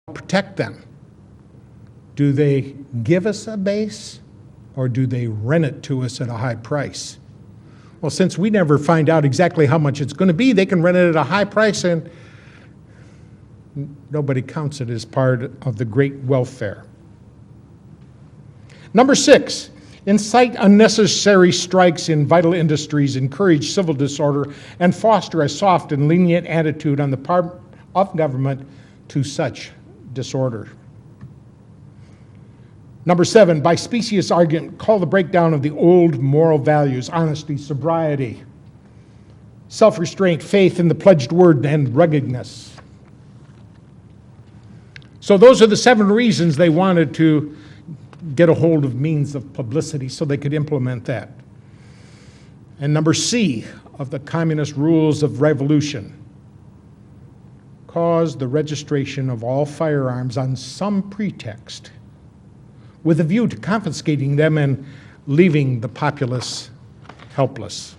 protect them? Do they give us a base, or do they rent it to us at a high price? Well, since we never find out exactly how much it's going to be, they can rent it at a high price, and nobody counts it as part of the great welfare. Number 6, incite unnecessary strikes in vital industries, encourage civil disorder, and foster a soft and lenient attitude on the part of government to such disorder. Number 7, by specious argument, call the breakdown of the old moral values, honesty, sobriety, self-restraint, faith in the pledged word, and ruggedness. So those are the 7 reasons they wanted to get a hold of means of publicity so they could implement that. And number C of the communist rules of revolution, cause the registration of all firearms on some pretext with a view to confiscating them and leaving the populace helpless.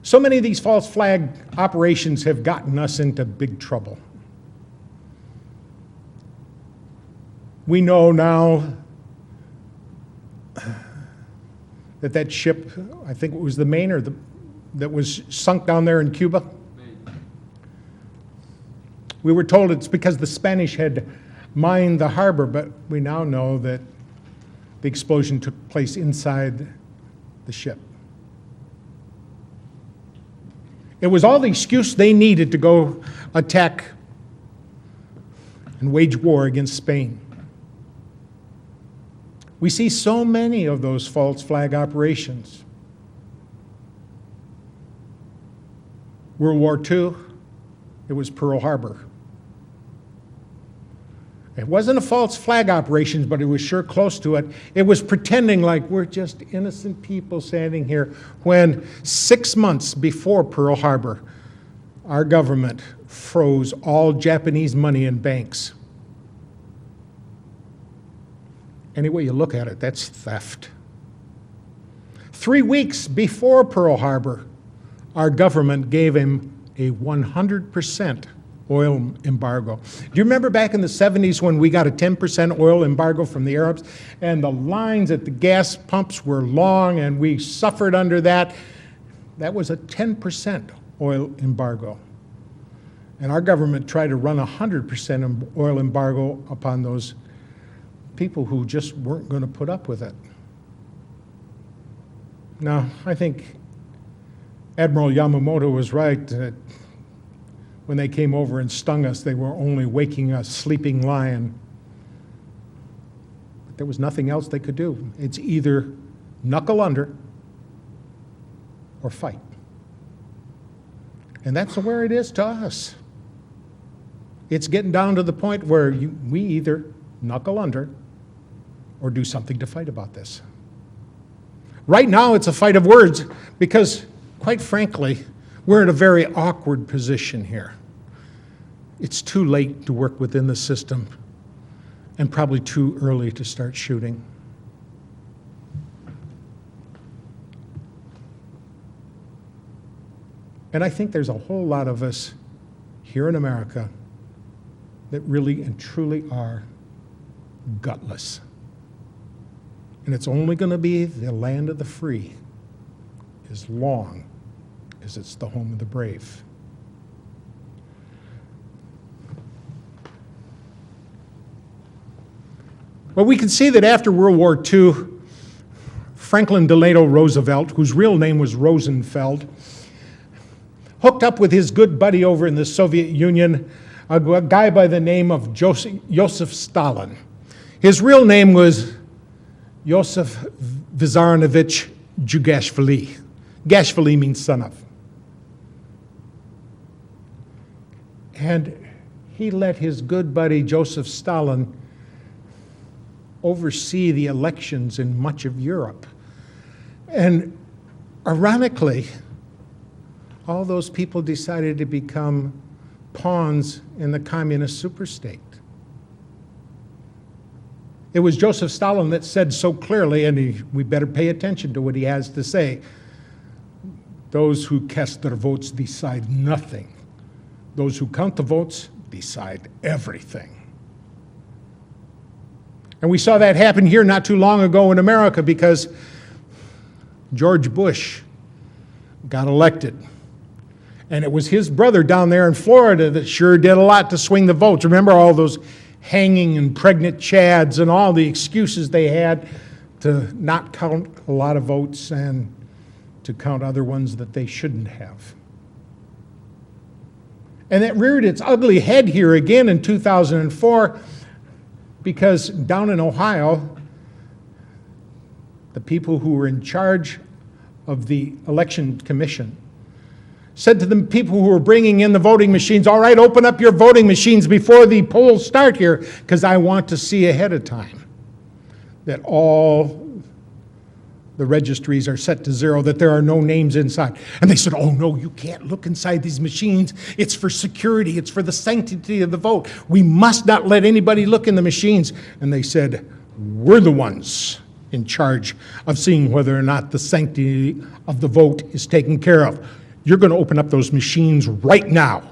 So many of these false flag operations have gotten us into big trouble. We know now that ship, I think it was the Maine, that was sunk down there in Cuba. We were told it's because the Spanish had mined the harbor, but we now know that the explosion took place inside the ship. It was all the excuse they needed to go attack and wage war against Spain. We see so many of those false flag operations. World War II, it was Pearl Harbor. It wasn't a false flag operation, but it was sure close to it. It was pretending like we're just innocent people standing here when 6 months before Pearl Harbor, our government froze all Japanese money in banks. Any way you look at it, that's theft. 3 weeks before Pearl Harbor, our government gave him a 100% oil embargo. Do you remember back in the 70s when we got a 10% oil embargo from the Arabs, and the lines at the gas pumps were long and we suffered under that? That was a 10% oil embargo. And our government tried to run a 100% oil embargo upon those people who just weren't going to put up with it. Now, I think Admiral Yamamoto was right that when they came over and stung us, they were only waking a sleeping lion. But there was nothing else they could do. It's either knuckle under or fight. And that's where it is to us. It's getting down to the point where we either knuckle under or do something to fight about this. Right now, it's a fight of words because, quite frankly, we're in a very awkward position here. It's too late to work within the system and probably too early to start shooting. And I think there's a whole lot of us here in America that really and truly are gutless. And it's only going to be the land of the free as long as it's the home of the brave. Well, we can see that after World War II, Franklin Delano Roosevelt, whose real name was Rosenfeld, hooked up with his good buddy over in the Soviet Union, a guy by the name of Joseph Stalin. His real name was Joseph Vissarionovich Jugashvili. Gashvili means son of. And he let his good buddy Joseph Stalin oversee the elections in much of Europe. And ironically, all those people decided to become pawns in the communist superstate. It was Joseph Stalin that said so clearly, and we better pay attention to what he has to say, those who cast their votes decide nothing. Those who count the votes decide everything. And we saw that happen here not too long ago in America because George Bush got elected. And it was his brother down there in Florida that sure did a lot to swing the votes. Remember all those hanging and pregnant chads and all the excuses they had to not count a lot of votes and to count other ones that they shouldn't have. And that reared its ugly head here again in 2004 because down in Ohio, the people who were in charge of the election commission said to the people who were bringing in the voting machines, all right, open up your voting machines before the polls start here, because I want to see ahead of time that all the registries are set to zero, that there are no names inside. And they said, oh no, you can't look inside these machines. It's for security, it's for the sanctity of the vote. We must not let anybody look in the machines. And they said, we're the ones in charge of seeing whether or not the sanctity of the vote is taken care of. You're going to open up those machines right now.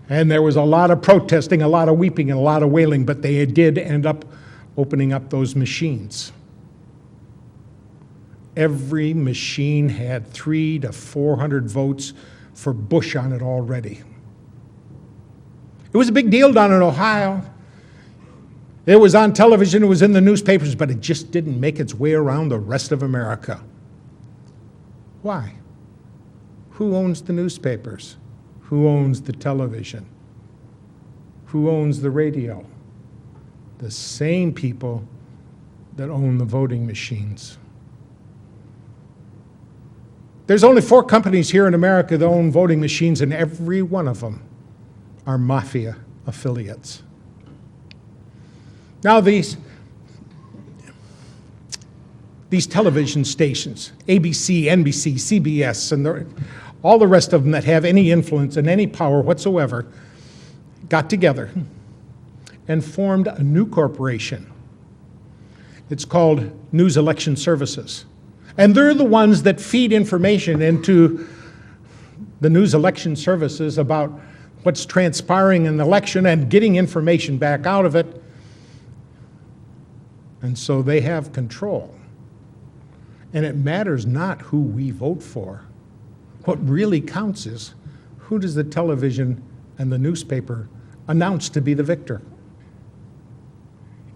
And there was a lot of protesting, a lot of weeping, and a lot of wailing, but they did end up opening up those machines. Every machine had 300 to 400 votes for Bush on it already. It was a big deal down in Ohio. It was on television, it was in the newspapers, but it just didn't make its way around the rest of America. Why? Who owns the newspapers? Who owns the television? Who owns the radio? The same people that own the voting machines. There's only 4 companies here in America that own voting machines, and every one of them are mafia affiliates. Now these television stations, ABC, NBC, CBS, and all the rest of them that have any influence and any power whatsoever, got together and formed a new corporation. It's called News Election Services. And they're the ones that feed information into the News Election Services about what's transpiring in the election and getting information back out of it. And so they have control. And it matters not who we vote for. What really counts is who does the television and the newspaper announce to be the victor.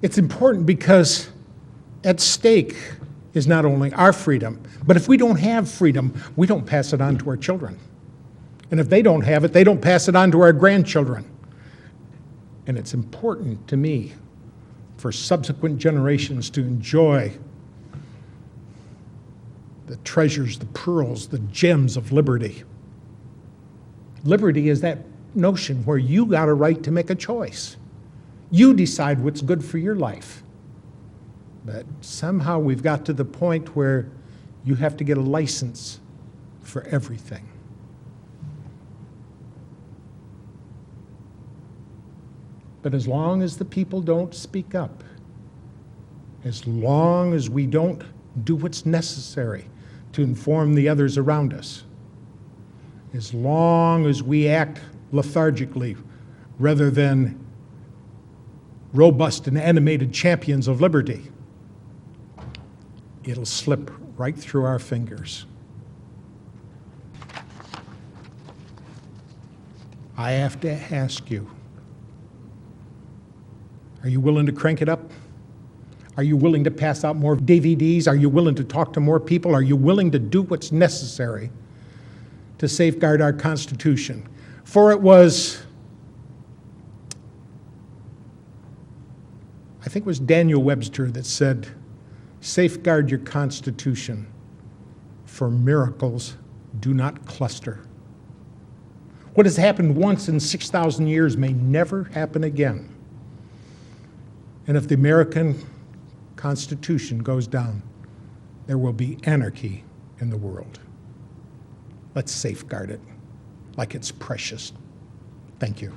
It's important because at stake is not only our freedom, but if we don't have freedom, we don't pass it on to our children. And if they don't have it, they don't pass it on to our grandchildren. And it's important to me for subsequent generations to enjoy the treasures, the pearls, the gems of liberty. Liberty is that notion where you got a right to make a choice. You decide what's good for your life. But somehow we've got to the point where you have to get a license for everything. But as long as the people don't speak up, as long as we don't do what's necessary to inform the others around us, as long as we act lethargically rather than robust and animated champions of liberty, it'll slip right through our fingers. I have to ask you, are you willing to crank it up? Are you willing to pass out more DVDs? Are you willing to talk to more people? Are you willing to do what's necessary to safeguard our Constitution? For it was, I think it was Daniel Webster that said, safeguard your Constitution, for miracles do not cluster. What has happened once in 6,000 years may never happen again. And if the American Constitution goes down, there will be anarchy in the world. Let's safeguard it like it's precious. Thank you.